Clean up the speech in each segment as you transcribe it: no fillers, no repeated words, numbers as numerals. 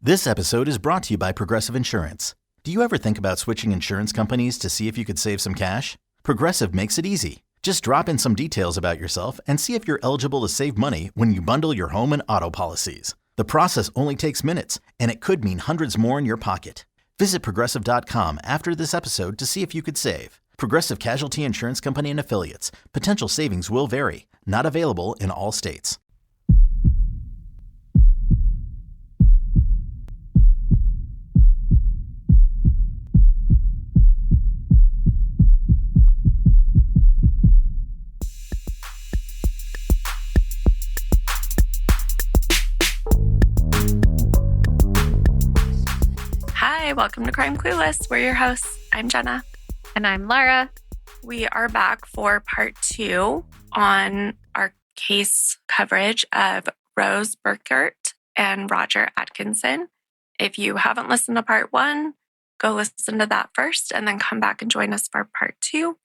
This episode is brought to you by Progressive Insurance. Do you ever think about switching insurance companies to see if you could save some cash? Progressive makes it easy. Just drop in some details about yourself and see if you're eligible to save money when you bundle your home and auto policies. The process only takes minutes, and it could mean hundreds more in your pocket. Visit Progressive.com after this episode to see if you could save. Progressive Casualty Insurance Company and Affiliates. Potential savings will vary. Not available in all states. Hi, welcome to Crime Clueless. We're your hosts. I'm Jenna. And I'm Laura. We are back for part 2 on our case coverage of Rose Burkert and Roger Atkison. If you haven't listened to part 1, go listen to that first and then come back and join us for part 2.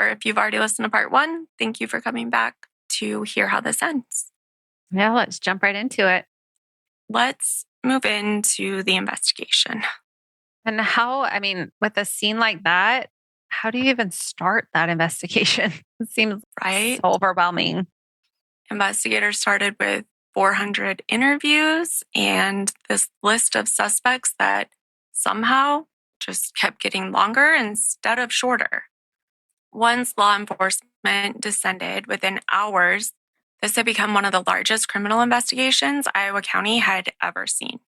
Or if you've already listened to part 1, thank you for coming back to hear how this ends. Yeah, let's jump right into it. Let's move into the investigation. And with a scene like that, how do you even start that investigation? It seems so overwhelming. Investigators started with 400 interviews and this list of suspects that somehow just kept getting longer instead of shorter. Once law enforcement descended within hours, this had become one of the largest criminal investigations Iowa County had ever seen.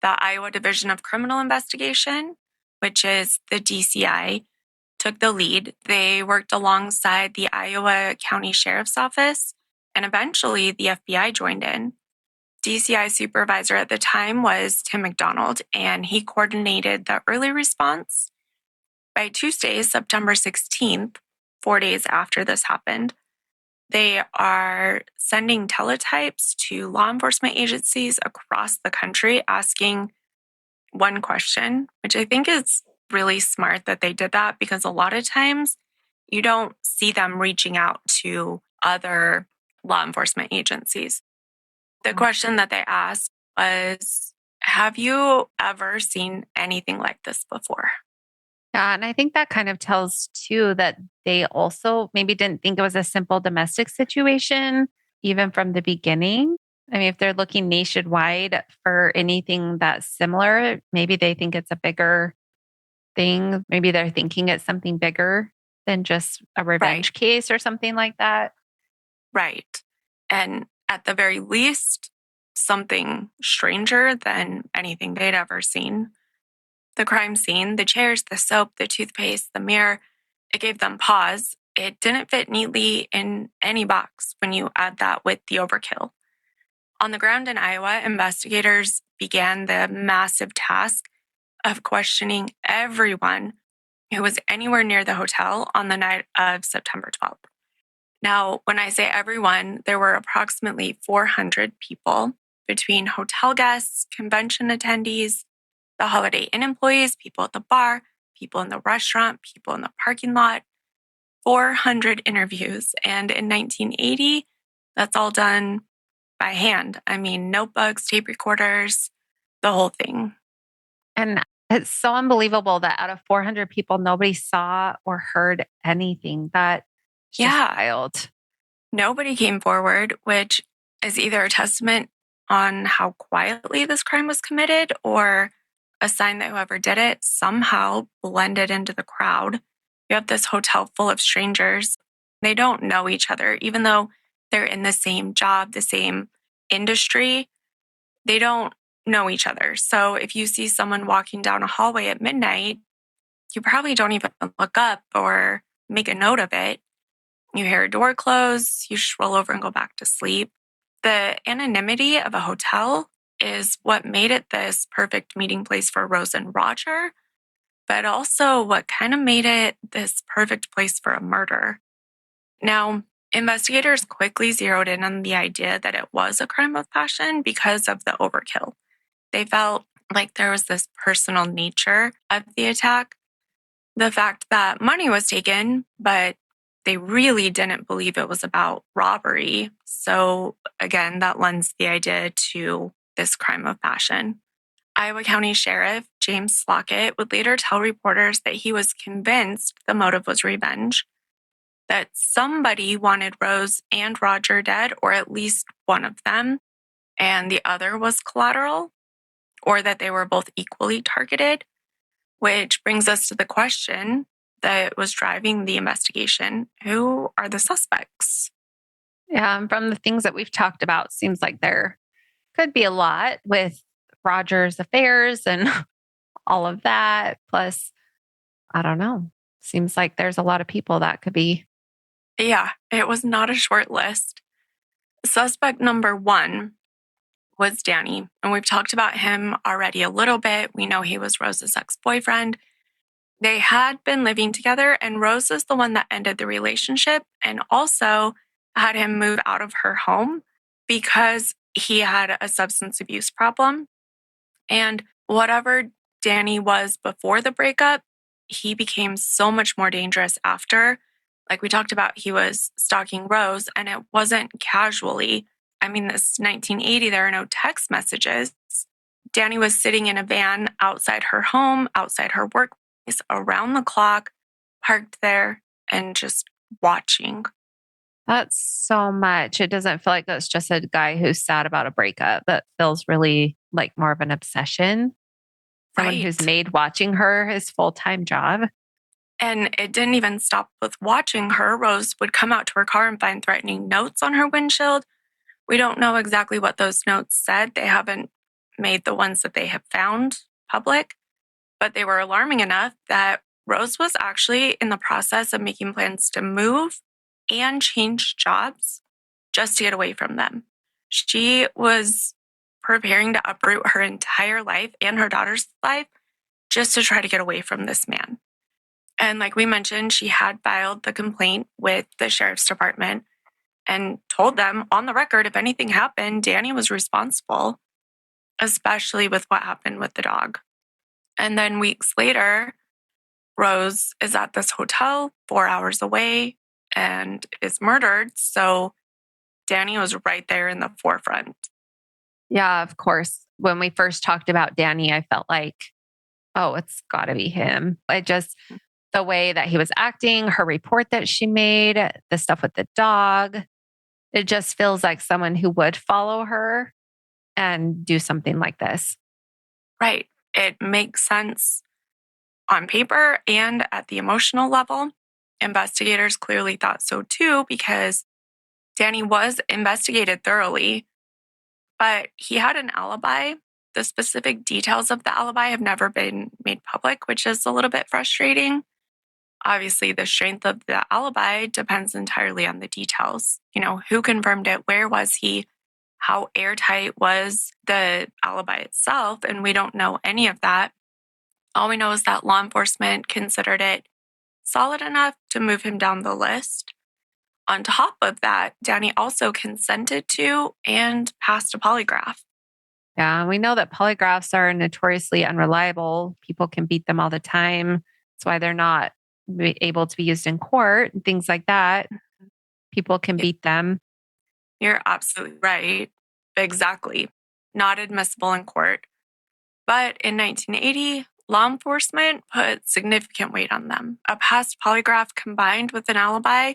The Iowa Division of Criminal Investigation, which is the DCI, took the lead. They worked alongside the Iowa County Sheriff's Office, and eventually the FBI joined in. DCI supervisor at the time was Tim McDonald, and he coordinated the early response. By Tuesday, September 16th, 4 days after this happened, they are sending teletypes to law enforcement agencies across the country asking one question, which I think is really smart that they did that because a lot of times you don't see them reaching out to other law enforcement agencies. The question that they asked was, have you ever seen anything like this before? Yeah, and I think that kind of tells too that they also maybe didn't think it was a simple domestic situation, even from the beginning. I mean, if they're looking nationwide for anything that's similar, maybe they think it's a bigger thing. Maybe they're thinking it's something bigger than just a revenge case or something like that. Right. And at the very least, something stranger than anything they'd ever seen. The crime scene, the chairs, the soap, the toothpaste, the mirror, it gave them pause. It didn't fit neatly in any box when you add that with the overkill. On the ground in Iowa, investigators began the massive task of questioning everyone who was anywhere near the hotel on the night of September 12th. Now, when I say everyone, there were approximately 400 people between hotel guests, convention attendees, the Holiday Inn employees, people at the bar, people in the restaurant, people in the parking lot, 400 interviews. And in 1980, that's all done by hand. I mean, notebooks, tape recorders, the whole thing. And it's so unbelievable that out of 400 people, nobody saw or heard anything. That's just wild. Nobody came forward, which is either a testament on how quietly this crime was committed or a sign that whoever did it somehow blended into the crowd. You have this hotel full of strangers. They don't know each other, even though they're in the same job, the same industry. They don't know each other. So if you see someone walking down a hallway at midnight, you probably don't even look up or make a note of it. You hear a door close, you just roll over and go back to sleep. The anonymity of a hotel is what made it this perfect meeting place for Rose and Roger, but also what kind of made it this perfect place for a murder. Now, investigators quickly zeroed in on the idea that it was a crime of passion because of the overkill. They felt like there was this personal nature of the attack. The fact that money was taken, but they really didn't believe it was about robbery. So again, that lends the idea to this crime of passion. Iowa County Sheriff James Slockett would later tell reporters that he was convinced the motive was revenge, that somebody wanted Rose and Roger dead, or at least one of them, and the other was collateral, or that they were both equally targeted, which brings us to the question that was driving the investigation. Who are the suspects? Yeah, and from the things that we've talked about, seems like there could be a lot with Roger's affairs and all of that. Plus, I don't know. Seems like there's a lot of people that could be. Yeah, it was not a short list. Suspect number 1 was Danny, and we've talked about him already a little bit. We know he was Rose's ex-boyfriend. They had been living together, and Rose is the one that ended the relationship and also had him move out of her home because he had a substance abuse problem. And whatever Danny was before the breakup, he became so much more dangerous after. Like we talked about, he was stalking Rose, and it wasn't casually. I mean, this is 1980, there are no text messages. Danny was sitting in a van outside her home, outside her workplace, around the clock, parked there, and just watching. That's so much. It doesn't feel like that's just a guy who's sad about a breakup. That feels really like more of an obsession. Someone who's made watching her his full-time job. And it didn't even stop with watching her. Rose would come out to her car and find threatening notes on her windshield. We don't know exactly what those notes said. They haven't made the ones that they have found public, but they were alarming enough that Rose was actually in the process of making plans to move and change jobs just to get away from them. She was preparing to uproot her entire life and her daughter's life just to try to get away from this man. And like we mentioned, she had filed the complaint with the sheriff's department and told them on the record, if anything happened, Danny was responsible, especially with what happened with the dog. And then weeks later, Rose is at this hotel 4 hours away and is murdered. So Danny was right there in the forefront. Yeah, of course. When we first talked about Danny, I felt like, oh, it's got to be him. The way that he was acting, her report that she made, the stuff with the dog, it just feels like someone who would follow her and do something like this. Right. It makes sense on paper and at the emotional level. Investigators clearly thought so too, because Danny was investigated thoroughly, but he had an alibi. The specific details of the alibi have never been made public, which is a little bit frustrating. Obviously, the strength of the alibi depends entirely on the details. Who confirmed it? Where was he? How airtight was the alibi itself? And we don't know any of that. All we know is that law enforcement considered it solid enough to move him down the list. On top of that, Danny also consented to and passed a polygraph. Yeah, we know that polygraphs are notoriously unreliable. People can beat them all the time. That's why they're not able to be used in court and things like that. People can beat them. You're absolutely right. Exactly. Not admissible in court. But in 1980, law enforcement put significant weight on them. A past polygraph combined with an alibi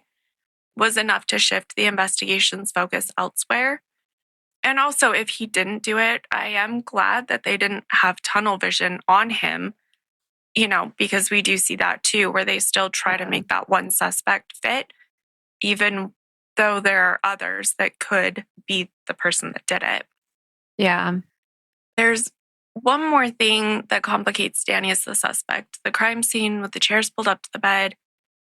was enough to shift the investigation's focus elsewhere. And also, if he didn't do it, I am glad that they didn't have tunnel vision on him, because we do see that too, where they still try to make that one suspect fit, even though there are others that could be the person that did it. Yeah. There's one more thing that complicates Danny as the suspect. The crime scene with the chairs pulled up to the bed,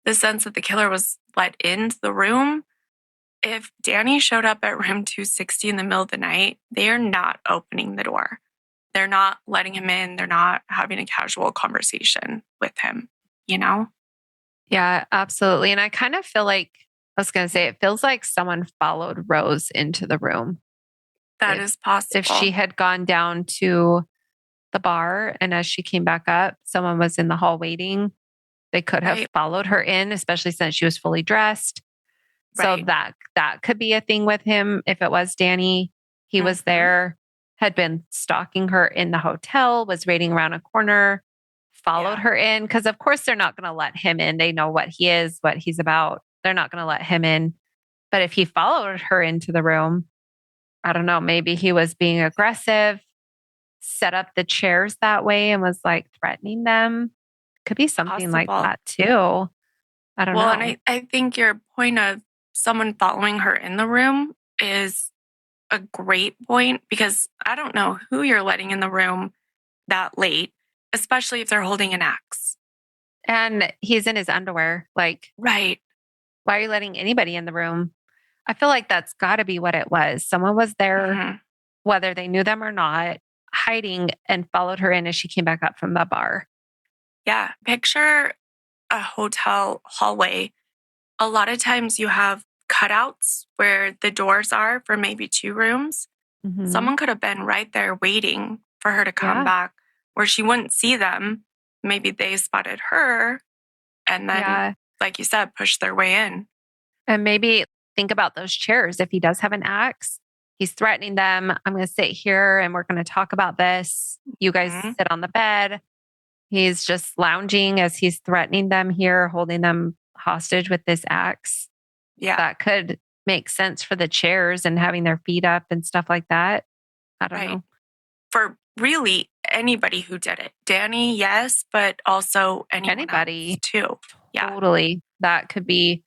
the sense that the killer was let into the room. If Danny showed up at room 260 in the middle of the night, they are not opening the door. They're not letting him in. They're not having a casual conversation with him, Yeah, absolutely. And I kind of feel like, it feels like someone followed Rose into the room. That is possible. If she had gone down to the bar and as she came back up, someone was in the hall waiting, they could have followed her in, especially since she was fully dressed. So that could be a thing with him. If it was Danny, he was there, had been stalking her in the hotel, was waiting around a corner, followed her in. Because, of course, they're not going to let him in. They know what he is, what he's about. They're not going to let him in. But if he followed her into the room, I don't know, maybe he was being aggressive, set up the chairs that way and was like threatening them. Could be something like that too. I don't know. Well, and I think your point of someone following her in the room is a great point, because I don't know who you're letting in the room that late, especially if they're holding an axe. And he's in his underwear. Like, right. Why are you letting anybody in the room? I feel like that's got to be what it was. Someone was there, whether they knew them or not, hiding, and followed her in as she came back up from the bar. Yeah. Picture a hotel hallway. A lot of times you have cutouts where the doors are for maybe 2 rooms. Someone could have been right there waiting for her to come back, where she wouldn't see them. Maybe they spotted her and then, like you said, pushed their way in. And maybe think about those chairs. If he does have an axe, he's threatening them. I'm going to sit here and we're going to talk about this. You guys sit on the bed. He's just lounging as he's threatening them here, holding them hostage with this axe. Yeah. That could make sense for the chairs and having their feet up and stuff like that. I don't know. For really anybody who did it. Danny, yes, but also anybody too. Yeah. Totally. That could be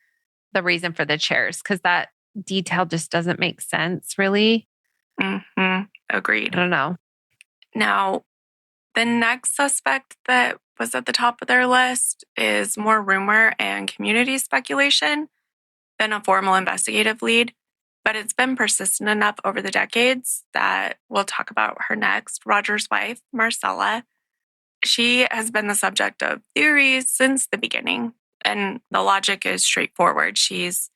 the reason for the chairs, because that detail just doesn't make sense, really. Agreed. I don't know. Now, the next suspect that was at the top of their list is more rumor and community speculation than a formal investigative lead, but it's been persistent enough over the decades that we'll talk about her next. Roger's wife, Marcella. She has been the subject of theories since the beginning, and the logic is straightforward. She's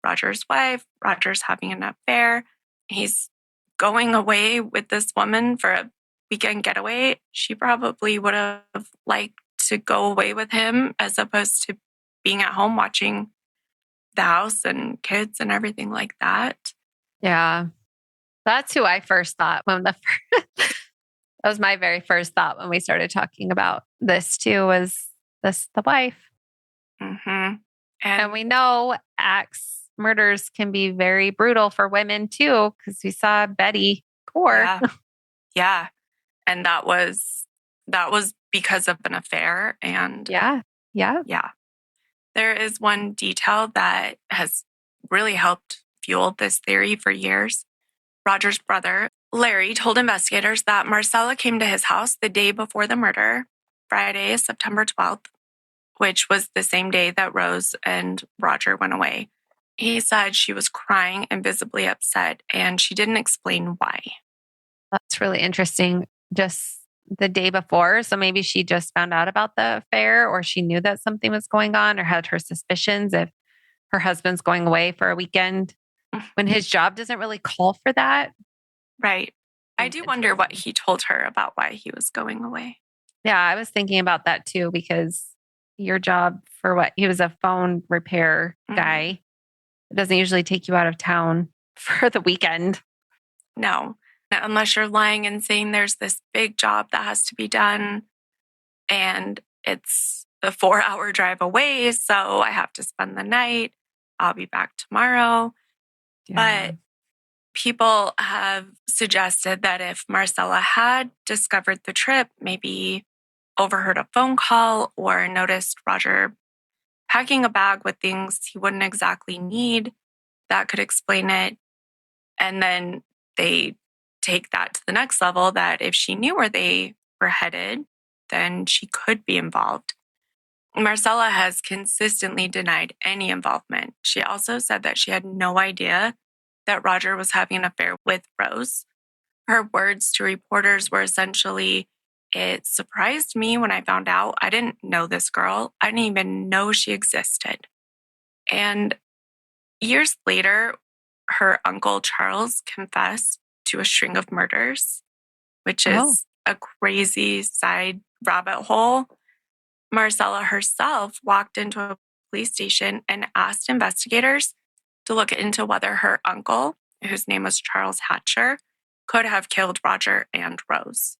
Roger's wife. Roger's having an affair. He's going away with this woman for a weekend getaway. She probably would have liked to go away with him as opposed to being at home watching the house and kids and everything like that. Yeah. That's who I first thought when that was my very first thought when we started talking about this too, was this the wife. And we know axe murders can be very brutal for women too, because we saw Betty Gore. Yeah. And that was because of an affair. And yeah. There is one detail that has really helped fuel this theory for years. Roger's brother, Larry, told investigators that Marcella came to his house the day before the murder, Friday, September 12th, which was the same day that Rose and Roger went away. He said she was crying and visibly upset, and she didn't explain why. That's really interesting. Just the day before. So maybe she just found out about the affair, or she knew that something was going on, or had her suspicions if her husband's going away for a weekend when his job doesn't really call for that. Right. I do wonder what he told her about why he was going away. Yeah, I was thinking about that too, because your job for what? He was a phone repair guy. It doesn't usually take you out of town for the weekend. No. Unless you're lying and saying there's this big job that has to be done and it's a 4-hour drive away, so I have to spend the night. I'll be back tomorrow. Yeah. But people have suggested that if Marcella had discovered the trip, maybe overheard a phone call or noticed Roger packing a bag with things he wouldn't exactly need, that could explain it. And then they take that to the next level, that if she knew where they were headed, then she could be involved. Marcella has consistently denied any involvement. She also said that she had no idea that Roger was having an affair with Rose. Her words to reporters were essentially, "It surprised me when I found out. I didn't know this girl. I didn't even know she existed." And years later, her uncle Charles confessed to a string of murders, which is a crazy side rabbit hole. Marcella herself walked into a police station and asked investigators to look into whether her uncle, whose name was Charles Hatcher, could have killed Roger and Rose.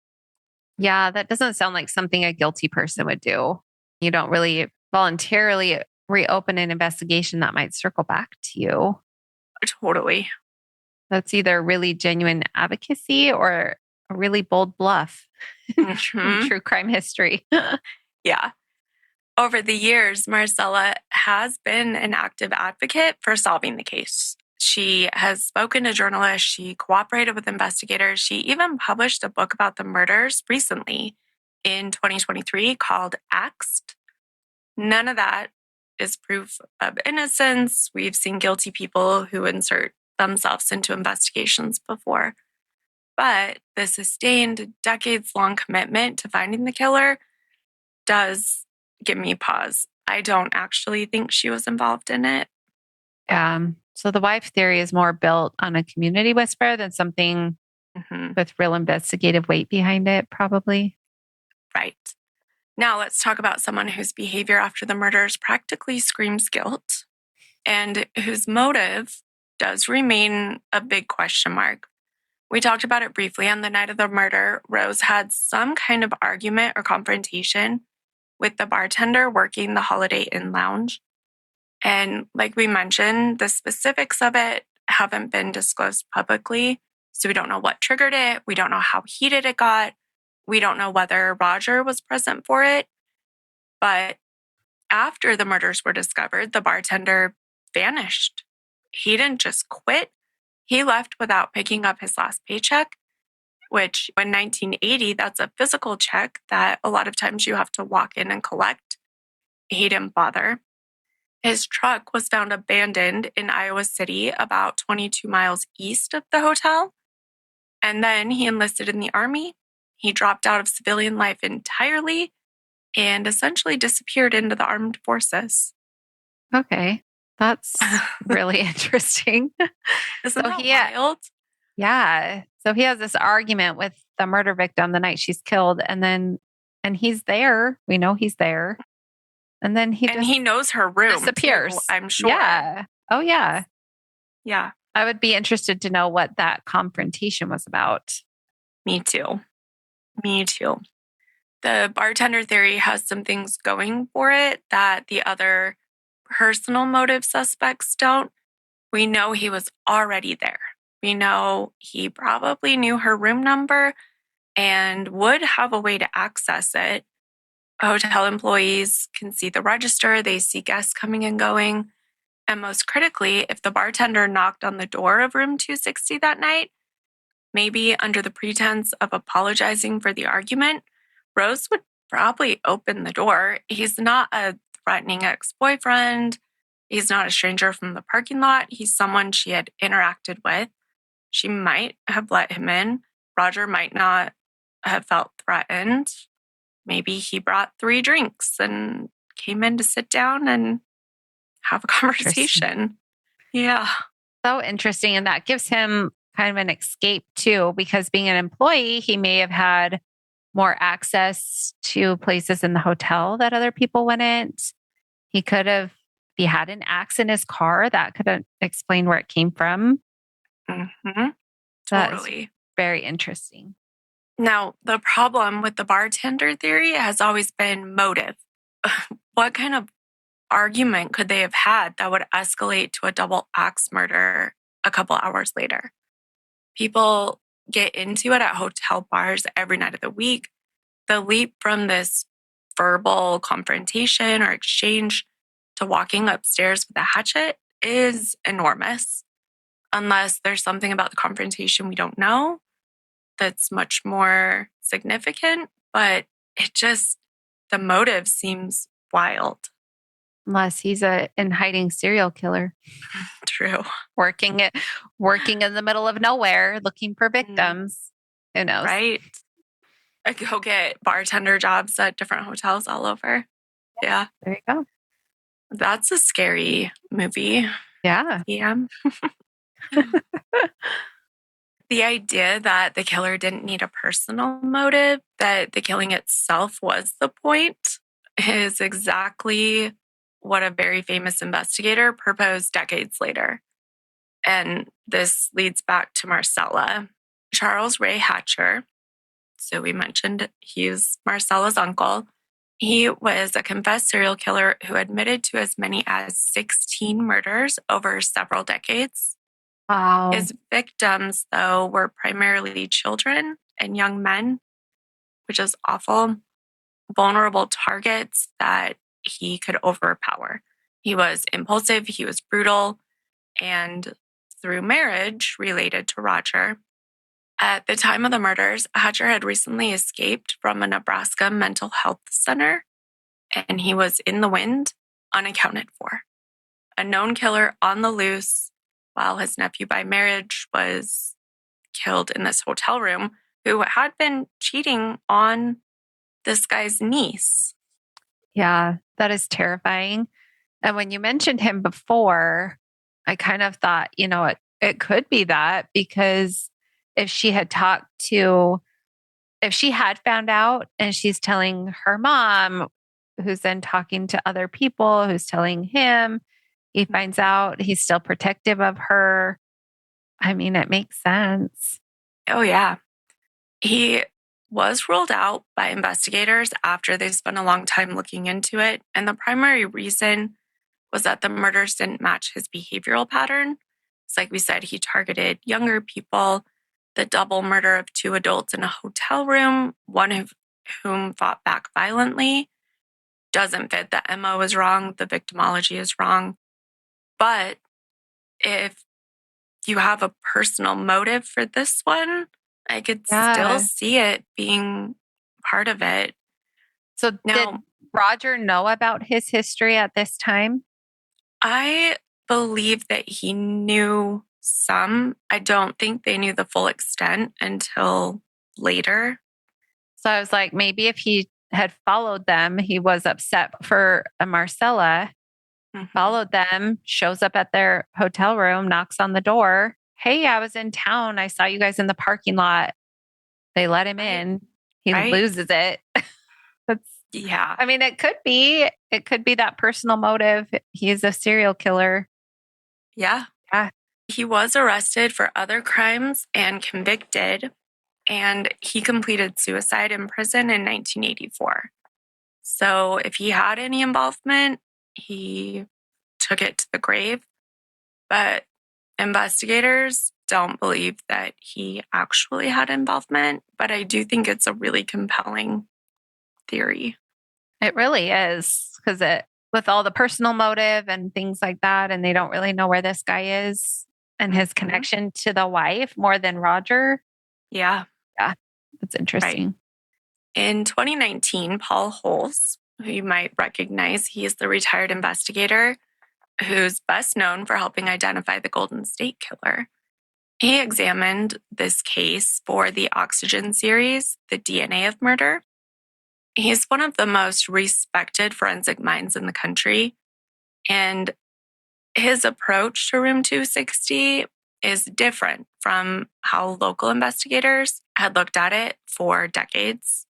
Yeah, that doesn't sound like something a guilty person would do. You don't really voluntarily reopen an investigation that might circle back to you. Totally. That's either really genuine advocacy or a really bold bluff in true crime history. Yeah. Over the years, Marcella has been an active advocate for solving the case. She has spoken to journalists. She cooperated with investigators. She even published a book about the murders recently in 2023 called Axed. None of that is proof of innocence. We've seen guilty people who insert themselves into investigations before. But the sustained, decades-long commitment to finding the killer does give me pause. I don't actually think she was involved in it. So the wife theory is more built on a community whisper than something with real investigative weight behind it, probably. Right. Now let's talk about someone whose behavior after the murders practically screams guilt and whose motive does remain a big question mark. We talked about it briefly on the night of the murder. Rose had some kind of argument or confrontation with the bartender working the Holiday Inn lounge. And like we mentioned, the specifics of it haven't been disclosed publicly. So we don't know what triggered it. We don't know how heated it got. We don't know whether Roger was present for it. But after the murders were discovered, the bartender vanished. He didn't just quit. He left without picking up his last paycheck, which in 1980, that's a physical check that a lot of times you have to walk in and collect. He didn't bother. His truck was found abandoned in Iowa City, about 22 miles east of the hotel. And then he enlisted in the Army. He dropped out of civilian life entirely and essentially disappeared into the armed forces. Okay. That's really interesting. Isn't that wild? Yeah. So he has this argument with the murder victim the night she's killed, and he's there. We know he's there. And then he knows her room. Disappears. Too, I'm sure. Yeah. Oh, yeah. Yeah. I would be interested to know what that confrontation was about. Me too. The bartender theory has some things going for it that the other personal motive suspects don't. We know he was already there. We know he probably knew her room number and would have a way to access it. Hotel employees can see the register. They see guests coming and going. And most critically, if the bartender knocked on the door of room 260 that night, maybe under the pretense of apologizing for the argument, Rose would probably open the door. He's not a threatening ex-boyfriend. He's not a stranger from the parking lot. He's someone she had interacted with. She might have let him in. Roger might not have felt threatened. Maybe he brought 3 drinks and came in to sit down and have a conversation. Yeah. So interesting. And that gives him kind of an escape too, because being an employee, he may have had more access to places in the hotel that other people wouldn't. He could have, if he had an axe in his car, that could explain where it came from. Totally. Very interesting. Now, the problem with the bartender theory has always been motive. What kind of argument could they have had that would escalate to a double axe murder a couple hours later? People get into it at hotel bars every night of the week. The leap from this verbal confrontation or exchange to walking upstairs with a hatchet is enormous. Unless there's something about the confrontation we don't know that's much more significant, but the motive seems wild. Unless he's in hiding serial killer. True. Working in the middle of nowhere, looking for victims. Who knows? Right. I go get bartender jobs at different hotels all over. Yeah. There you go. That's a scary movie. Yeah. Yeah. The idea that the killer didn't need a personal motive, that the killing itself was the point, is exactly what a very famous investigator proposed decades later. And this leads back to Marcella. Charles Ray Hatcher. So we mentioned he's Marcella's uncle. He was a confessed serial killer who admitted to as many as 16 murders over several decades. Wow. His victims, though, were primarily children and young men, which is awful. Vulnerable targets that he could overpower. He was impulsive, he was brutal, and through marriage related to Roger. At the time of the murders, Hatcher had recently escaped from a Nebraska mental health center, and he was in the wind, unaccounted for. A known killer on the loose, while his nephew by marriage was killed in this hotel room, who had been cheating on this guy's niece. Yeah, that is terrifying. And when you mentioned him before, I kind of thought, it could be that, because if she had found out and she's telling her mom, who's then talking to other people, who's telling him, he finds out, he's still protective of her. I mean, it makes sense. Oh, yeah. He was ruled out by investigators after they spent a long time looking into it. And the primary reason was that the murders didn't match his behavioral pattern. It's like we said, he targeted younger people. The double murder of 2 adults in a hotel room, one of whom fought back violently, doesn't fit. The MO is wrong. The victimology is wrong. But if you have a personal motive for this one, I could still see it being part of it. So did Roger know about his history at this time? I believe that he knew some. I don't think they knew the full extent until later. So I was like, maybe if he had followed them, he was upset for Marcella, followed them, shows up at their hotel room, knocks on the door. Hey, I was in town. I saw you guys in the parking lot. They let him in. He loses it. Yeah. I mean, it could be that personal motive. He's a serial killer. Yeah. He was arrested for other crimes and convicted, and he completed suicide in prison in 1984. So if he had any involvement, he took it to the grave. But investigators don't believe that he actually had involvement, but I do think it's a really compelling theory. It really is, because with all the personal motive and things like that, and they don't really know where this guy is and his connection to the wife more than Roger. Yeah. Yeah, that's interesting. Right. In 2019, Paul Holes, who you might recognize, he is the retired investigator who's best known for helping identify the Golden State Killer. He examined this case for the Oxygen series, The DNA of Murder. He's one of the most respected forensic minds in the country, and his approach to Room 260 is different from how local investigators had looked at it for decades.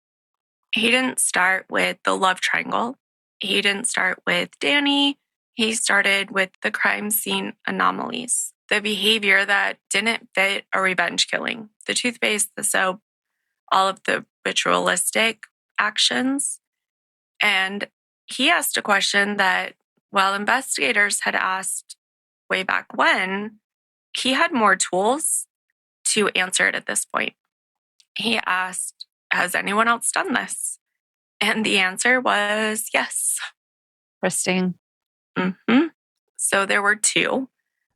He didn't start with the love triangle. He didn't start with Danny. He started with the crime scene anomalies, the behavior that didn't fit a revenge killing, the toothpaste, the soap, all of the ritualistic actions. And he asked a question that, while investigators had asked way back when, he had more tools to answer it at this point. He asked, has anyone else done this? And the answer was yes. Interesting. So there were 2.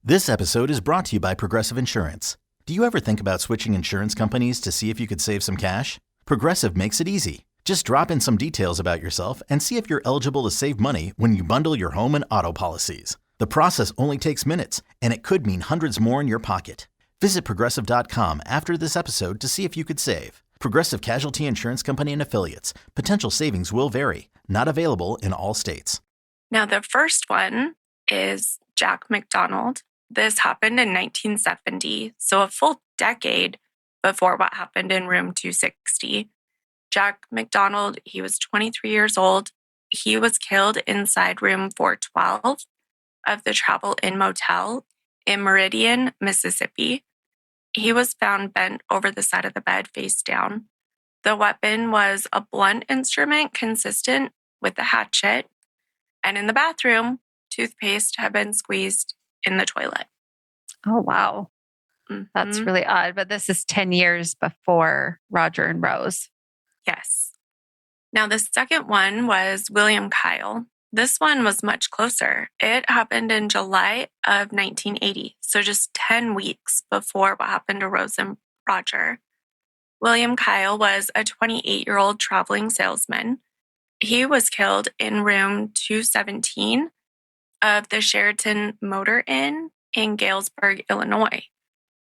This episode is brought to you by Progressive Insurance. Do you ever think about switching insurance companies to see if you could save some cash? Progressive makes it easy. Just drop in some details about yourself and see if you're eligible to save money when you bundle your home and auto policies. The process only takes minutes, and it could mean hundreds more in your pocket. Visit Progressive.com after this episode to see if you could save. Progressive Casualty Insurance Company and Affiliates. Potential savings will vary. Not available in all states. Now, the first one is Jack McDonald. This happened in 1970, so a full decade before what happened in Room 260. Jack McDonald, he was 23 years old. He was killed inside Room 412 of the Travel Inn Motel in Meridian, Mississippi. He was found bent over the side of the bed, face down. The weapon was a blunt instrument consistent with the hatchet. And in the bathroom, toothpaste had been squeezed in the toilet. Oh, wow. That's really odd. But this is 10 years before Roger and Rose. Yes. Now, the second one was William Kyle. This one was much closer. It happened in July of 1980, so just 10 weeks before what happened to Rose and Roger. William Kyle was a 28-year-old traveling salesman. He was killed in room 217 of the Sheraton Motor Inn in Galesburg, Illinois.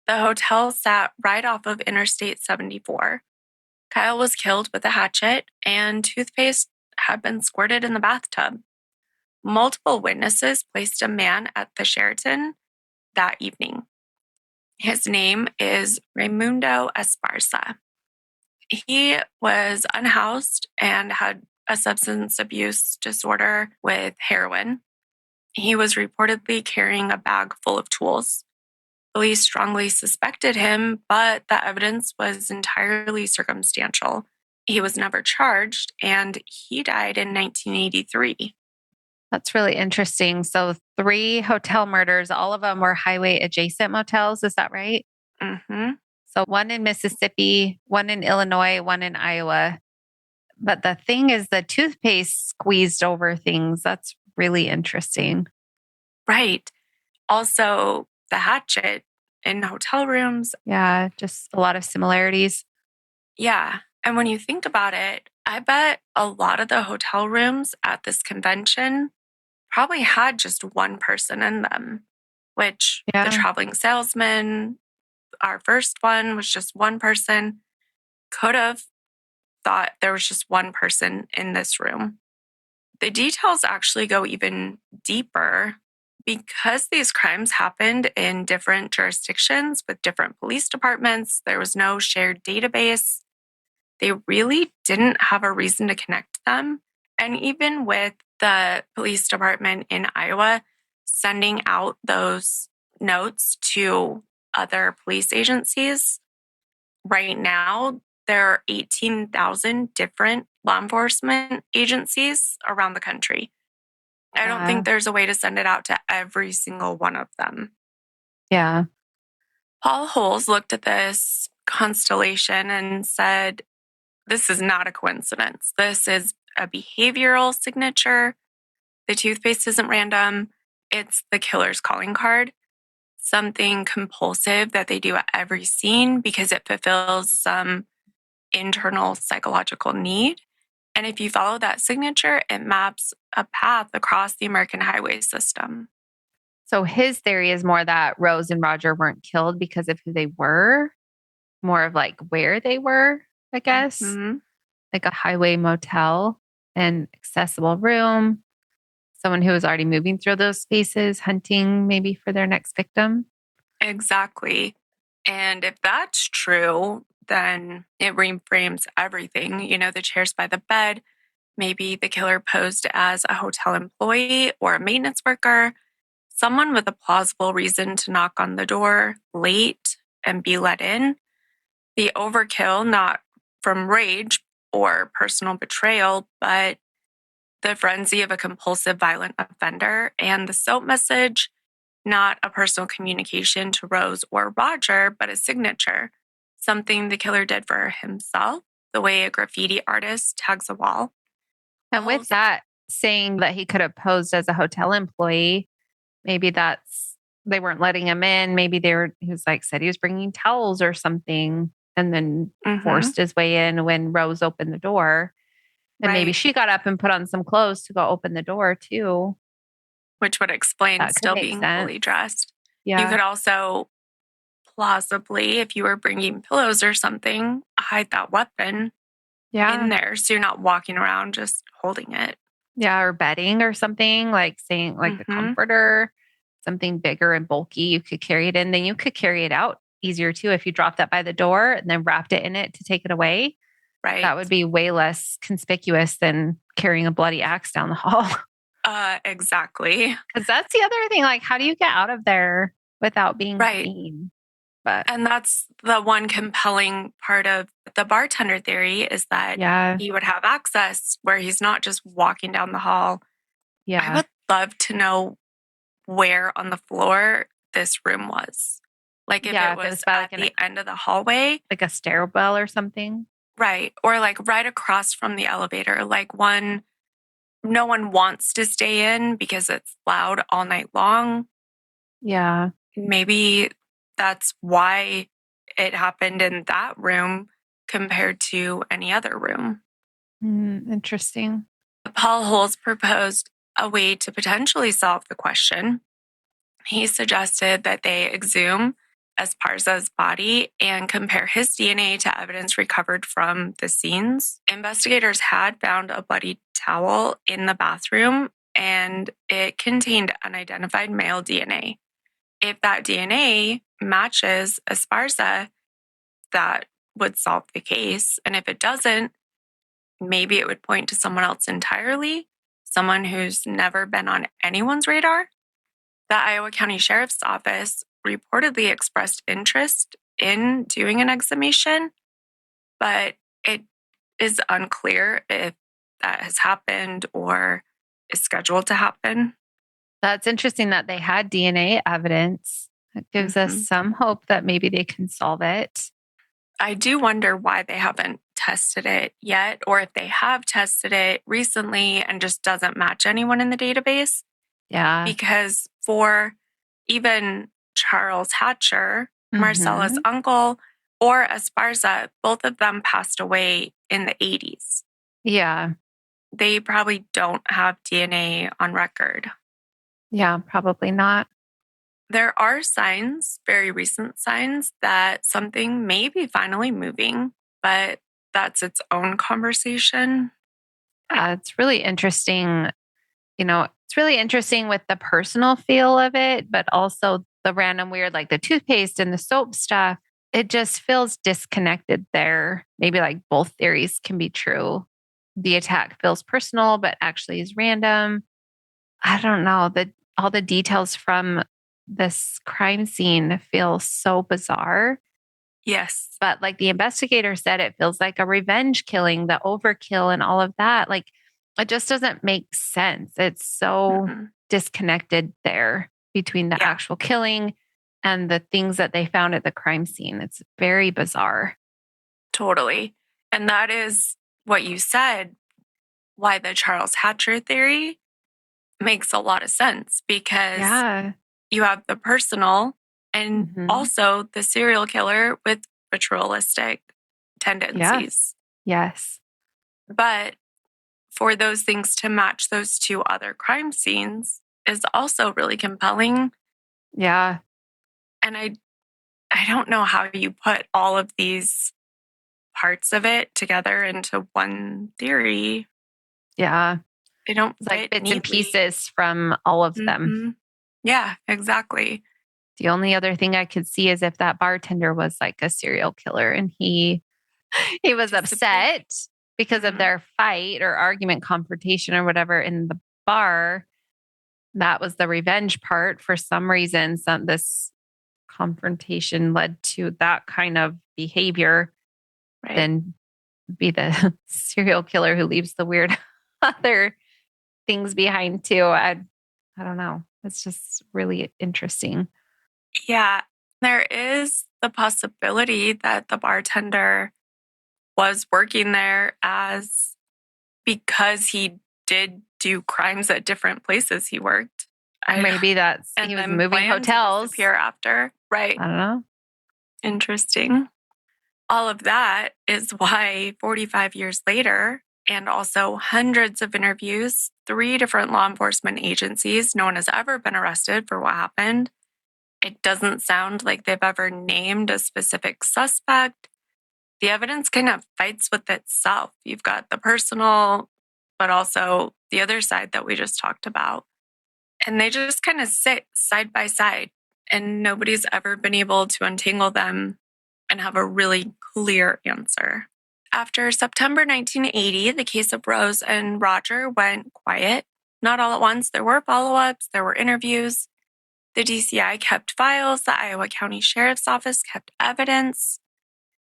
The hotel sat right off of Interstate 74. Kyle was killed with a hatchet, and toothpaste had been squirted in the bathtub. Multiple witnesses placed a man at the Sheraton that evening. His name is Raimundo Esparza. He was unhoused and had a substance abuse disorder with heroin. He was reportedly carrying a bag full of tools. Police strongly suspected him, but the evidence was entirely circumstantial. He was never charged, and he died in 1983. That's really interesting. So 3 hotel murders, all of them were highway adjacent motels. Is that right? Mm-hmm. So 1 in Mississippi, 1 in Illinois, 1 in Iowa. But the thing is, the toothpaste squeezed over things. That's really interesting. Right. Also, the hatchet in hotel rooms. Yeah, just a lot of similarities. Yeah. And when you think about it, I bet a lot of the hotel rooms at this convention probably had just one person in them, which the traveling salesman, our first one, was just one person, could have thought there was just one person in this room. The details actually go even deeper. Because these crimes happened in different jurisdictions with different police departments, there was no shared database. They really didn't have a reason to connect them. And even with the police department in Iowa sending out those notes to other police agencies, right now there are 18,000 different law enforcement agencies around the country. I don't think there's a way to send it out to every single one of them. Yeah. Paul Holes looked at this constellation and said, this is not a coincidence. This is a behavioral signature. The toothpaste isn't random. It's the killer's calling card. Something compulsive that they do at every scene because it fulfills some internal psychological need. And if you follow that signature, it maps a path across the American highway system. So his theory is more that Rose and Roger weren't killed because of who they were, more of like where they were, I guess. Mm-hmm. Like a highway motel, an accessible room, someone who was already moving through those spaces, hunting maybe for their next victim. Exactly. And if that's true, then it reframes everything. You know, the chairs by the bed, maybe the killer posed as a hotel employee or a maintenance worker, someone with a plausible reason to knock on the door late and be let in. The overkill, not from rage or personal betrayal, but the frenzy of a compulsive violent offender. And the soap message, not a personal communication to Rose or Roger, but a signature. Something the killer did for himself, the way a graffiti artist tags a wall. And with that, saying that he could have posed as a hotel employee, maybe they weren't letting him in. Maybe he was like, said he was bringing towels or something, and then forced his way in when Rose opened the door. And maybe she got up and put on some clothes to go open the door too. Which would explain still being fully dressed. Yeah. You could also plausibly, if you were bringing pillows or something, hide that weapon in there so you're not walking around just holding it. Yeah, or bedding or something, like saying like the comforter, something bigger and bulky, you could carry it in. Then you could carry it out easier too if you dropped that by the door and then wrapped it in it to take it away. Right. That would be way less conspicuous than carrying a bloody axe down the hall. Exactly. Because that's the other thing. Like, how do you get out of there without being seen? But And that's the one compelling part of the bartender theory is that he would have access where he's not just walking down the hall. Yeah. I would love to know where on the floor this room was. Like if it was at the end of the hallway. Like a stairwell or something. Right. Or like right across from the elevator. Like one no one wants to stay in because it's loud all night long. Yeah. Maybe that's why it happened in that room compared to any other room. Interesting. Paul Holes proposed a way to potentially solve the question. He suggested that they exhume Esparza's body and compare his DNA to evidence recovered from the scenes. Investigators had found a bloody towel in the bathroom, and it contained unidentified male DNA. If that DNA matches Esparza, that would solve the case. And if it doesn't, maybe it would point to someone else entirely, someone who's never been on anyone's radar. The Iowa County Sheriff's Office reportedly expressed interest in doing an exhumation, but it is unclear if that has happened or is scheduled to happen. That's interesting that they had DNA evidence. It gives us some hope that maybe they can solve it. I do wonder why they haven't tested it yet, or if they have tested it recently and just doesn't match anyone in the database. Yeah. Because for even Charles Hatcher, Marcella's uncle, or Esparza, both of them passed away in the 80s. Yeah. They probably don't have DNA on record. Yeah, probably not. There are signs, very recent signs, that something may be finally moving, but that's its own conversation. It's really interesting. It's really interesting with the personal feel of it, but also the random weird, like the toothpaste and the soap stuff. It just feels disconnected there. Maybe like both theories can be true. The attack feels personal, but actually is random. I don't know. All the details from this crime scene feel so bizarre. Yes. But like the investigator said, it feels like a revenge killing, the overkill and all of that. Like it just doesn't make sense. It's so disconnected there between the actual killing and the things that they found at the crime scene. It's very bizarre. Totally. And that is what you said, why the Charles Hatcher theory makes a lot of sense, because you have the personal and also the serial killer with ritualistic tendencies. Yes. But for those things to match those two other crime scenes is also really compelling. Yeah. And I don't know how you put all of these parts of it together into one theory. Yeah. They don't fit like bits neatly. And pieces from all of them. Yeah, exactly. The only other thing I could see is if that bartender was like a serial killer and he was upset because of their fight or argument, confrontation or whatever in the bar. That was the revenge part. For some reason, this confrontation led to that kind of behavior. Right. Then be the serial killer who leaves the weird other things behind too. I don't know. It's just really interesting. Yeah, there is the possibility that the bartender was working there because he did do crimes at different places he worked. Maybe that's he was moving hotels. Disappear after, right? I don't know. Interesting. All of that is why 45 years later, and also hundreds of interviews, 3 different law enforcement agencies, no one has ever been arrested for what happened. It doesn't sound like they've ever named a specific suspect. The evidence kind of fights with itself. You've got the personal, but also the other side that we just talked about. And they just kind of sit side by side, and nobody's ever been able to untangle them and have a really clear answer. After September 1980, the case of Rose and Roger went quiet. Not all at once. There were follow-ups, there were interviews. The DCI kept files. The Iowa County Sheriff's Office kept evidence.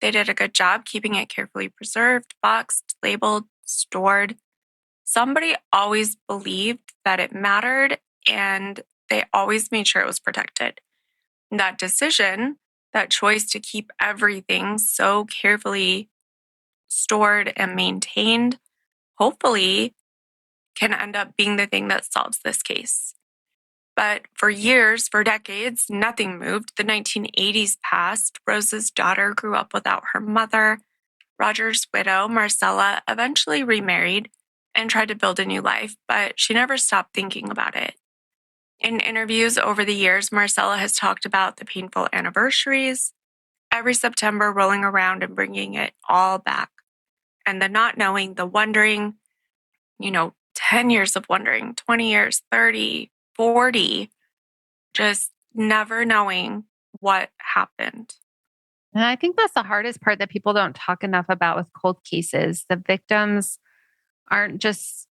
They did a good job keeping it carefully preserved, boxed, labeled, stored. Somebody always believed that it mattered, and they always made sure it was protected. That decision, that choice to keep everything so carefully stored and maintained, hopefully can end up being the thing that solves this case. But for years, for decades, nothing moved. The 1980s passed. Rose's daughter grew up without her mother. Roger's widow, Marcella, eventually remarried and tried to build a new life, but she never stopped thinking about it. In interviews over the years, Marcella has talked about the painful anniversaries, every September rolling around and bringing it all back. And the not knowing, the wondering, 10 years of wondering, 20 years, 30, 40, just never knowing what happened. And I think that's the hardest part that people don't talk enough about with cold cases. The victims aren't just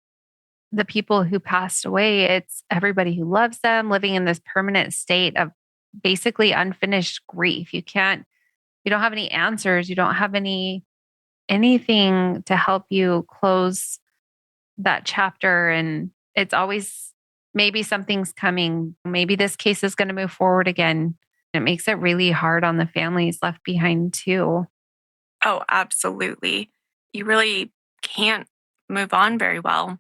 the people who passed away, it's everybody who loves them living in this permanent state of basically unfinished grief. You don't have any answers. You don't have anything to help you close that chapter. And it's always maybe something's coming. Maybe this case is going to move forward again. It makes it really hard on the families left behind too. Oh, absolutely. You really can't move on very well.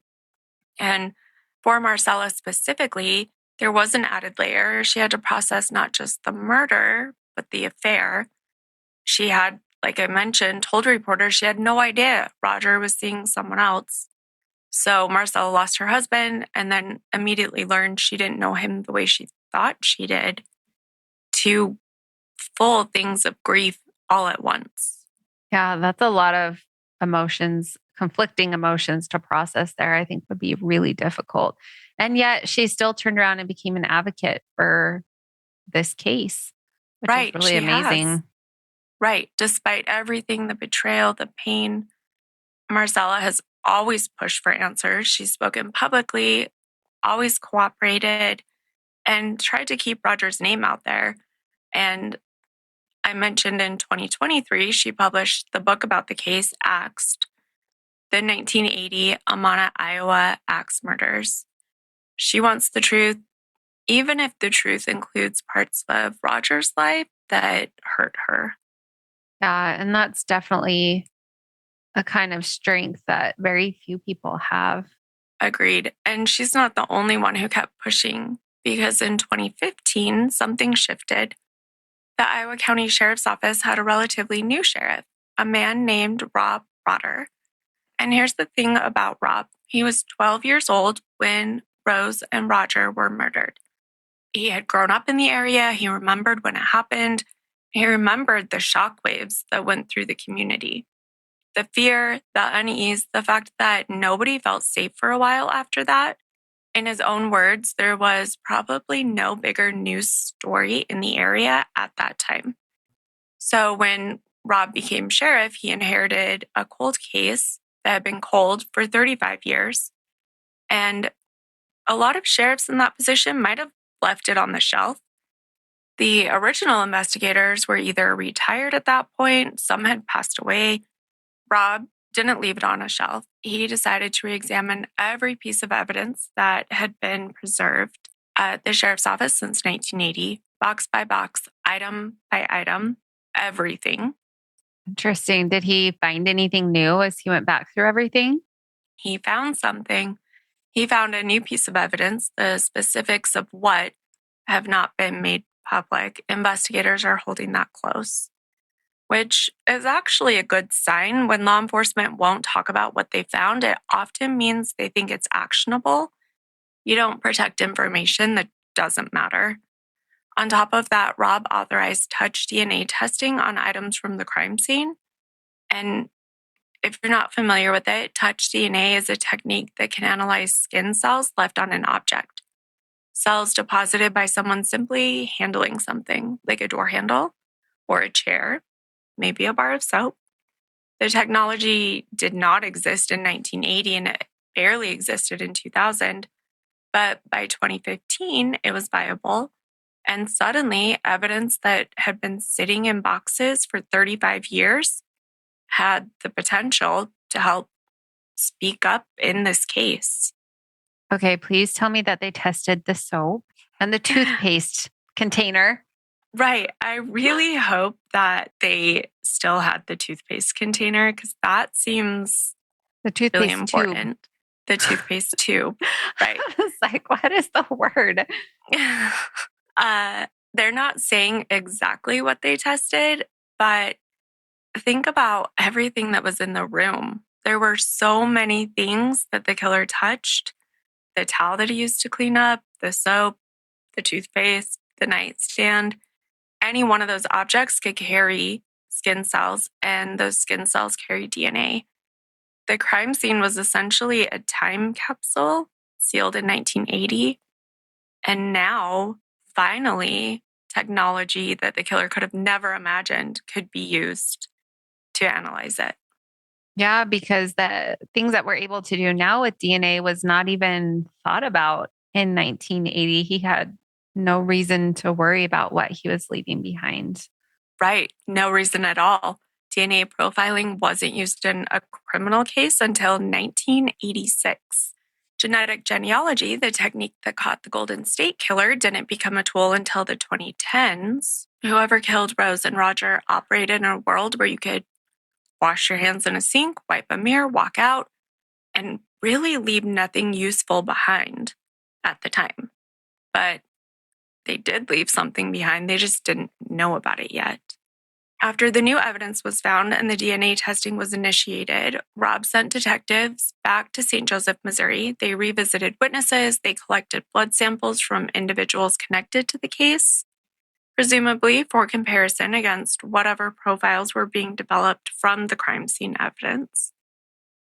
And for Marcella specifically, there was an added layer. She had to process not just the murder, but the affair. She had, like I mentioned, told reporters she had no idea Roger was seeing someone else. So Marcella lost her husband and then immediately learned she didn't know him the way she thought she did. Two full things of grief all at once. Yeah, that's a lot of emotions, conflicting emotions to process there, I think would be really difficult. And yet she still turned around and became an advocate for this case, which Right, is really amazing. has. Right. Despite everything, the betrayal, the pain, Marcella has always pushed for answers. She's spoken publicly, always cooperated, and tried to keep Roger's name out there. And I mentioned in 2023, she published the book about the case, Axed, the 1980 Amana, Iowa axe murders. She wants the truth, even if the truth includes parts of Roger's life that hurt her. Yeah, and that's definitely a kind of strength that very few people have. Agreed. And she's not the only one who kept pushing, because in 2015, something shifted. The Iowa County Sheriff's Office had a relatively new sheriff, a man named Rob Rotter. And here's the thing about Rob. He was 12 years old when Rose and Roger were murdered. He had grown up in the area. He remembered when it happened. He remembered the shockwaves that went through the community. The fear, the unease, the fact that nobody felt safe for a while after that. In his own words, there was probably no bigger news story in the area at that time. So when Rob became sheriff, he inherited a cold case that had been cold for 35 years. And a lot of sheriffs in that position might have left it on the shelf. The original investigators were either retired at that point, some had passed away. Rob didn't leave it on a shelf. He decided to re-examine every piece of evidence that had been preserved at the sheriff's office since 1980, box by box, item by item, everything. Interesting. Did he find anything new as he went back through everything? He found something. He found a new piece of evidence. The specifics of what have not been made public. Investigators are holding that close, which is actually a good sign. When law enforcement won't talk about what they found, it often means they think it's actionable. You don't protect information that doesn't matter. On top of that, Rob authorized touch DNA testing on items from the crime scene. And if you're not familiar with it, touch DNA is a technique that can analyze skin cells left on an object. Cells deposited by someone simply handling something, like a door handle or a chair, maybe a bar of soap. The technology did not exist in 1980 and it barely existed in 2000. But by 2015, it was viable. And suddenly, evidence that had been sitting in boxes for 35 years had the potential to help speak up in this case. Okay, please tell me that they tested the soap and the toothpaste container. Right. I really hope that they still had the toothpaste container because that seems The toothpaste really tube. important. The toothpaste tube. Right. It's like, what is the word? They're not saying exactly what they tested, but think about everything that was in the room. There were so many things that the killer touched. The towel that he used to clean up, the soap, the toothpaste, the nightstand. Any one of those objects could carry skin cells, and those skin cells carry DNA. The crime scene was essentially a time capsule sealed in 1980. And now, finally, technology that the killer could have never imagined could be used to analyze it. Yeah, because the things that we're able to do now with DNA was not even thought about in 1980. He had no reason to worry about what he was leaving behind. Right. No reason at all. DNA profiling wasn't used in a criminal case until 1986. Genetic genealogy, the technique that caught the Golden State Killer, didn't become a tool until the 2010s. Whoever killed Rose and Roger operated in a world where you could wash your hands in a sink, wipe a mirror, walk out, and really leave nothing useful behind at the time. But they did leave something behind. They just didn't know about it yet. After the new evidence was found and the DNA testing was initiated, Rob sent detectives back to St. Joseph, Missouri. They revisited witnesses. They collected blood samples from individuals connected to the case, presumably for comparison against whatever profiles were being developed from the crime scene evidence.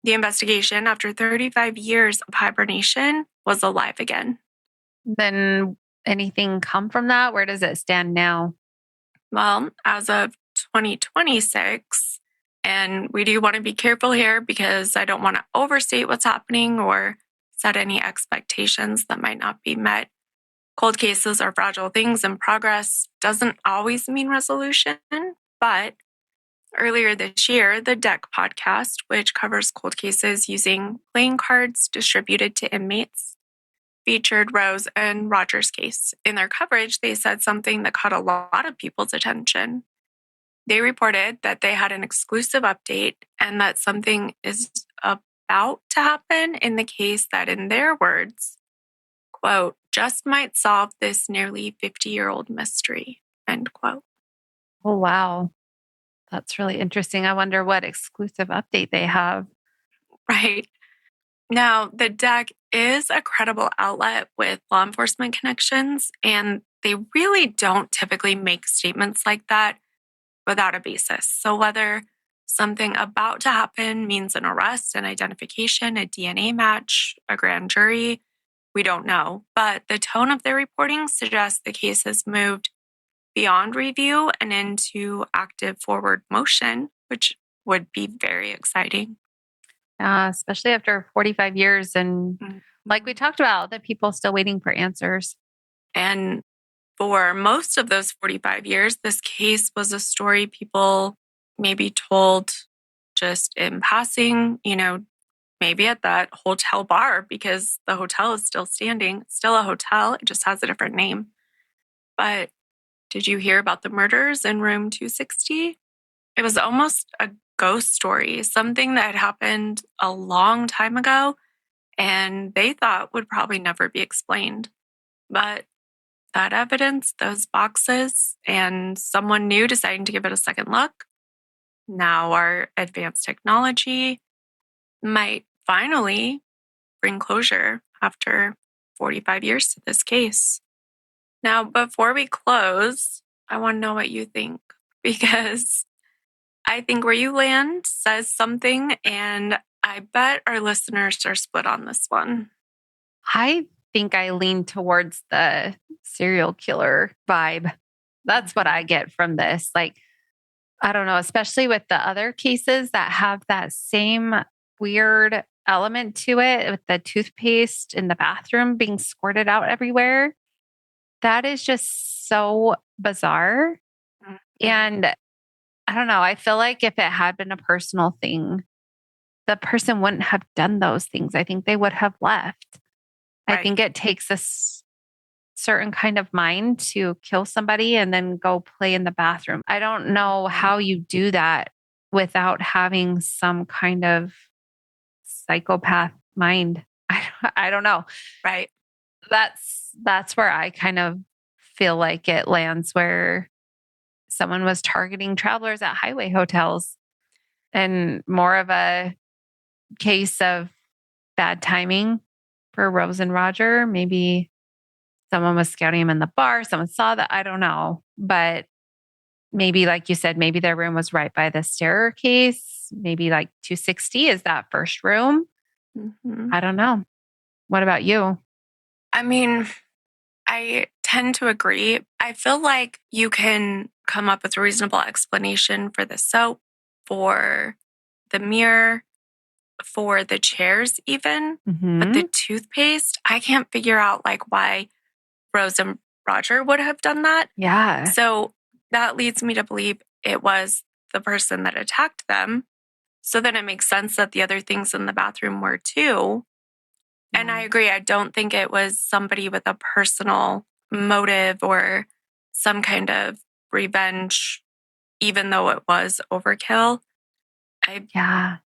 The investigation, after 35 years of hibernation, was alive again. Then anything come from that? Where does it stand now? Well, as of 2026, and we do want to be careful here because I don't want to overstate what's happening or set any expectations that might not be met. Cold cases are fragile things, and progress doesn't always mean resolution. But earlier this year, the Deck podcast, which covers cold cases using playing cards distributed to inmates, featured Rose and Roger's case. In their coverage, they said something that caught a lot of people's attention. They reported that they had an exclusive update and that something is about to happen in the case that, in their words, quote, just might solve this nearly 50-year-old mystery, end quote. Oh, wow. That's really interesting. I wonder what exclusive update they have. Right. Now, the Deck is a credible outlet with law enforcement connections, and they really don't typically make statements like that without a basis. So whether something about to happen means an arrest, an identification, a DNA match, a grand jury, we don't know. But the tone of their reporting suggests the case has moved beyond review and into active forward motion, which would be very exciting. Especially after 45 years. And like we talked about, the people still waiting for answers. And for most of those 45 years, this case was a story people maybe told just in passing, maybe at that hotel bar because the hotel is still standing. It's still a hotel. It just has a different name. But did you hear about the murders in room 260? It was almost a ghost story, something that happened a long time ago and they thought would probably never be explained. But that evidence, those boxes, and someone new deciding to give it a second look, now our advanced technology might finally bring closure after 45 years to this case. Now, before we close, I want to know what you think, because I think where you land says something, and I bet our listeners are split on this one. I think I lean towards the serial killer vibe. That's what I get from this. Like, I don't know, especially with the other cases that have that same weird element to it with the toothpaste in the bathroom being squirted out everywhere. That is just so bizarre. Mhm. And I don't know. I feel like if it had been a personal thing, the person wouldn't have done those things. I think they would have left. I think it takes a certain kind of mind to kill somebody and then go play in the bathroom. I don't know how you do that without having some kind of psychopath mind. I don't know. Right. That's where I kind of feel like it lands, where someone was targeting travelers at highway hotels, and more of a case of bad timing for Rose and Roger. Maybe someone was scouting him in the bar. Someone saw that. I don't know. But maybe, like you said, maybe their room was right by the staircase. Maybe like 260 is that first room. Mhm. I don't know. What about you? I mean, I tend to agree. I feel like you can come up with a reasonable explanation for the soap, for the mirror, for the chairs even. But the toothpaste, I can't figure out like why Rose and Roger would have done that. Yeah. So that leads me to believe it was the person that attacked them. So then it makes sense that the other things in the bathroom were too. And I agree. I don't think it was somebody with a personal motive or some kind of revenge, even though it was overkill. I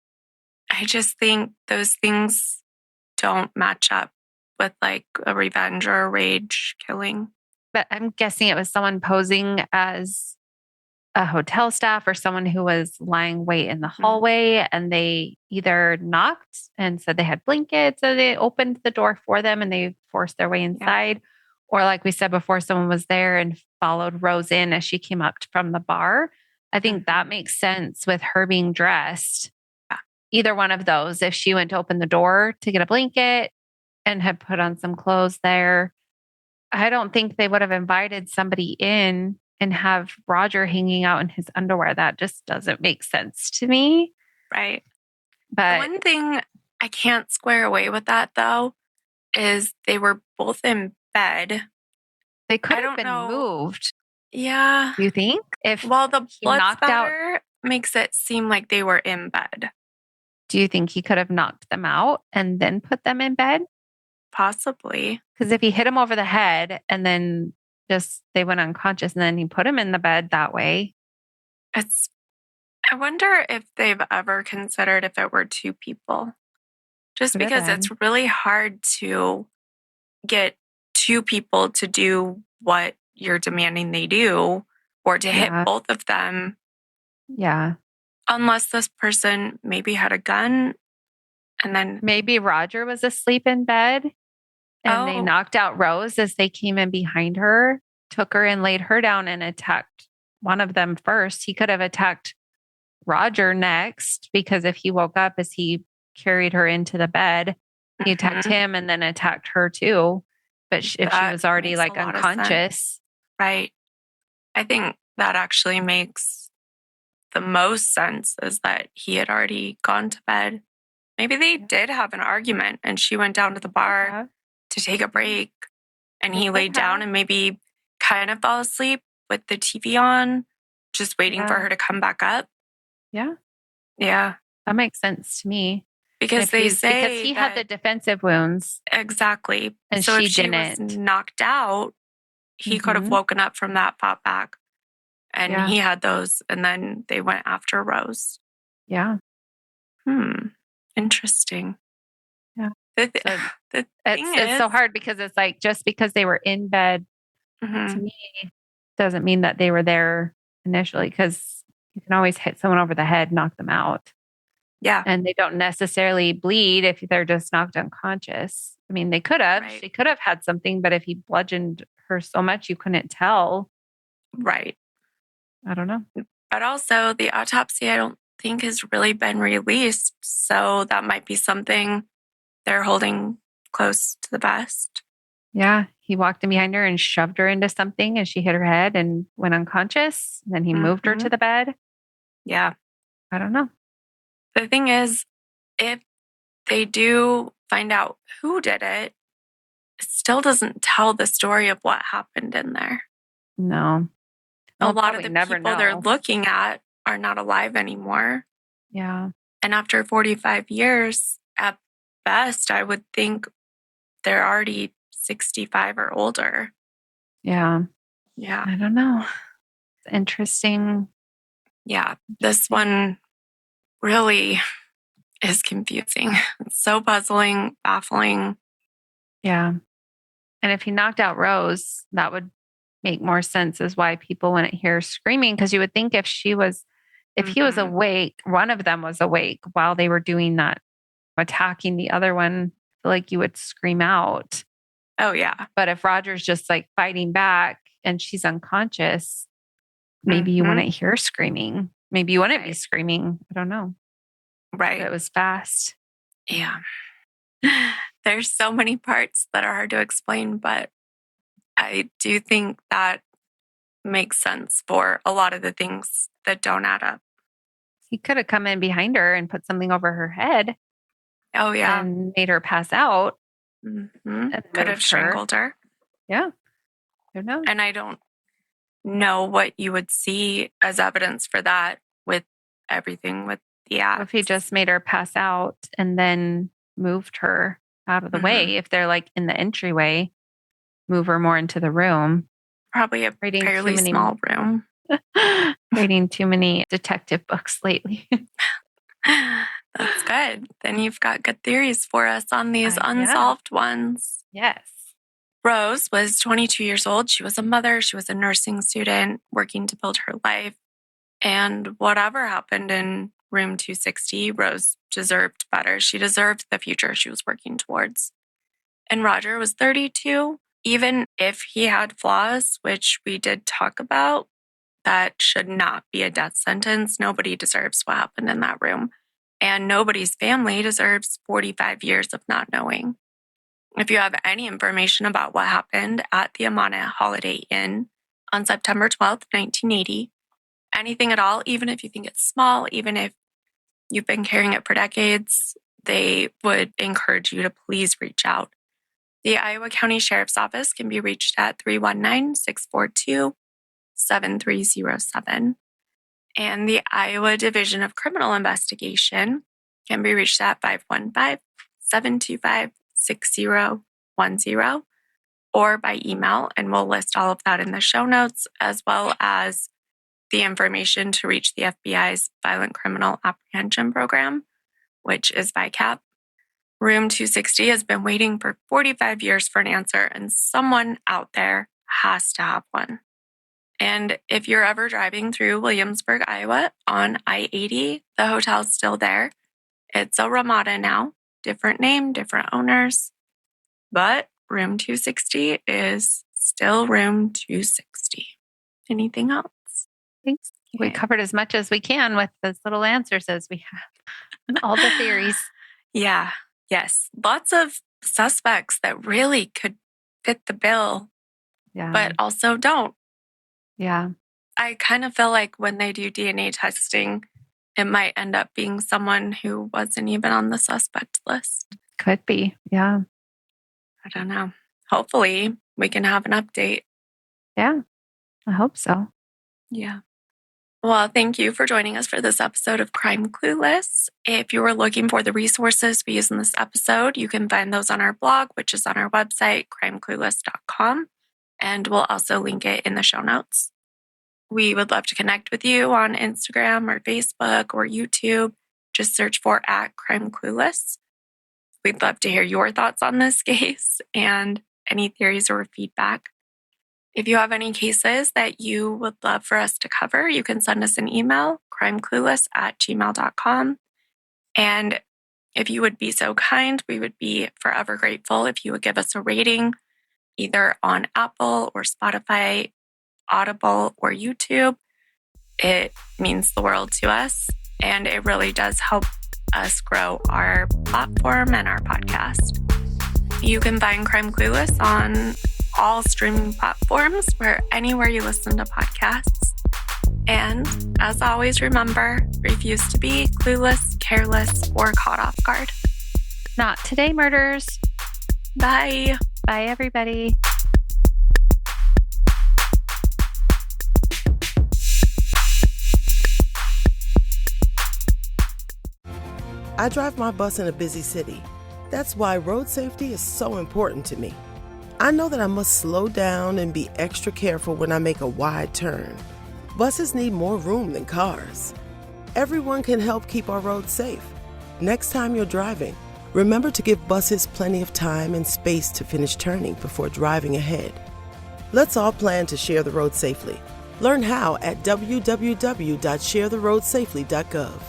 just think those things don't match up with like a revenge or a rage killing. But I'm guessing it was someone posing as a hotel staff or someone who was lying wait in the hallway, and they either knocked and said they had blankets, so they opened the door for them and they forced their way inside. Or like we said before, someone was there and followed Rose in as she came up from the bar. I think that makes sense with her being dressed. Either one of those, if she went to open the door to get a blanket and had put on some clothes there, I don't think they would have invited somebody in and have Roger hanging out in his underwear. That just doesn't make sense to me. Right. But the one thing I can't square away with that though is they were both in bed. They could have been moved. Yeah. You think? If the blood knocked spatter makes it seem like they were in bed. Do you think he could have knocked them out and then put them in bed? Possibly. Because if he hit them over the head and then just they went unconscious and then he put them in the bed that way. I wonder if they've ever considered if it were two people. Just because it's really hard to get two people to do what you're demanding they do, or to hit both of them. Yeah. Unless this person maybe had a gun, and then maybe Roger was asleep in bed and they knocked out Rose as they came in behind her, took her and laid her down and attacked one of them first. He could have attacked Roger next, because if he woke up as he carried her into the bed, he attacked him and then attacked her too. But if she was already like unconscious. Right. I think that actually makes the most sense, is that he had already gone to bed. Maybe they did have an argument and she went down to the bar to take a break, and he laid down and maybe kind of fell asleep with the TV on, just waiting for her to come back up. Yeah. Yeah. That makes sense to me. Because they say because he had the defensive wounds. Exactly. And so she if she didn't. was knocked out, he could have woken up from that, fought back. And he had those, and then they went after Rose. Yeah. Interesting. Yeah. It's so hard, because it's like, just because they were in bed to me doesn't mean that they were there initially, because you can always hit someone over the head, knock them out. Yeah. And they don't necessarily bleed if they're just knocked unconscious. I mean, they could have. Right. She could have had something, but if he bludgeoned her so much you couldn't tell. Right. I don't know. But also, the autopsy, I don't think has really been released. So that might be something they're holding close to the vest. Yeah. He walked in behind her and shoved her into something as she hit her head and went unconscious. Then he moved her to the bed. Yeah. I don't know. The thing is, if they do find out who did it, still doesn't tell the story of what happened in there. No. A lot of the people they're looking at are not alive anymore. Yeah. And after 45 years, at best, I would think they're already 65 or older. Yeah. Yeah. I don't know. It's interesting. Yeah. This one really is confusing. It's so puzzling, baffling. Yeah. And if he knocked out Rose, that would make more sense as why people wouldn't hear screaming. Because you would think if he was awake, one of them was awake while they were doing that, attacking the other one, I feel like you would scream out. Oh, yeah. But if Roger's just like fighting back and she's unconscious, maybe you wouldn't hear screaming. Maybe you wouldn't be screaming. I don't know. Right. But it was fast. Yeah. There's so many parts that are hard to explain, but I do think that makes sense for a lot of the things that don't add up. He could have come in behind her and put something over her head. Oh, yeah. And made her pass out. Could have strangled her. Yeah. I don't know. And I don't know what you would see as evidence for that with everything with the axe. If he just made her pass out and then moved her out of the way, if they're like in the entryway, move her more into the room. Probably a fairly small room. Reading too many detective books lately. That's good. Then you've got good theories for us on these unsolved ones. Yes. Rose was 22 years old. She was a mother. She was a nursing student working to build her life. And whatever happened in room 260, Rose deserved better. She deserved the future she was working towards. And Roger was 32. Even if he had flaws, which we did talk about, that should not be a death sentence. Nobody deserves what happened in that room. And nobody's family deserves 45 years of not knowing. If you have any information about what happened at the Amana Holiday Inn on September 12th, 1980, anything at all, even if you think it's small, even if you've been carrying it for decades, they would encourage you to please reach out. The Iowa County Sheriff's Office can be reached at 319-642-7307. And the Iowa Division of Criminal Investigation can be reached at 515-725-6010 or by email. And we'll list all of that in the show notes, as well as the information to reach the FBI's Violent Criminal Apprehension Program, which is VICAP. Room 260 has been waiting for 45 years for an answer, and someone out there has to have one. And if you're ever driving through Williamsburg, Iowa on I-80, the hotel's still there. It's a Ramada now. Different name, different owners. But room 260 is still room 260. Anything else? Thanks. We covered as much as we can with as little answers as we have. All the theories. Yeah. Yes. Lots of suspects that really could fit the bill, but also don't. Yeah. I kind of feel like when they do DNA testing, it might end up being someone who wasn't even on the suspect list. Could be. Yeah. I don't know. Hopefully we can have an update. Yeah. I hope so. Yeah. Well, thank you for joining us for this episode of Crime Clueless. If you were looking for the resources we use in this episode, you can find those on our blog, which is on our website, crimeclueless.com. And we'll also link it in the show notes. We would love to connect with you on Instagram or Facebook or YouTube. Just search for @CrimeClueless. We'd love to hear your thoughts on this case and any theories or feedback. If you have any cases that you would love for us to cover, you can send us an email, crimeclueless@gmail.com. And if you would be so kind, we would be forever grateful if you would give us a rating, either on Apple or Spotify, Audible, or YouTube. It means the world to us, and it really does help us grow our platform and our podcast. You can find Crime Clueless on all streaming platforms, anywhere you listen to podcasts. And as always, remember, refuse to be clueless, careless, or caught off guard. Not today, murders. Bye. Bye, everybody. I drive my bus in a busy city. That's why road safety is so important to me. I know that I must slow down and be extra careful when I make a wide turn. Buses need more room than cars. Everyone can help keep our roads safe. Next time you're driving, remember to give buses plenty of time and space to finish turning before driving ahead. Let's all plan to share the road safely. Learn how at www.sharetheroadsafely.gov.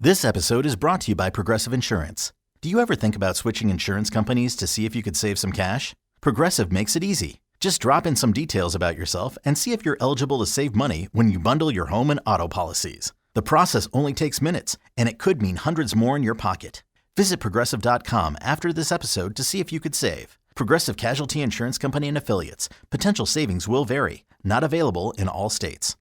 This episode is brought to you by Progressive Insurance. Do you ever think about switching insurance companies to see if you could save some cash? Progressive makes it easy. Just drop in some details about yourself and see if you're eligible to save money when you bundle your home and auto policies. The process only takes minutes, and it could mean hundreds more in your pocket. Visit Progressive.com after this episode to see if you could save. Progressive Casualty Insurance Company and Affiliates. Potential savings will vary. Not available in all states.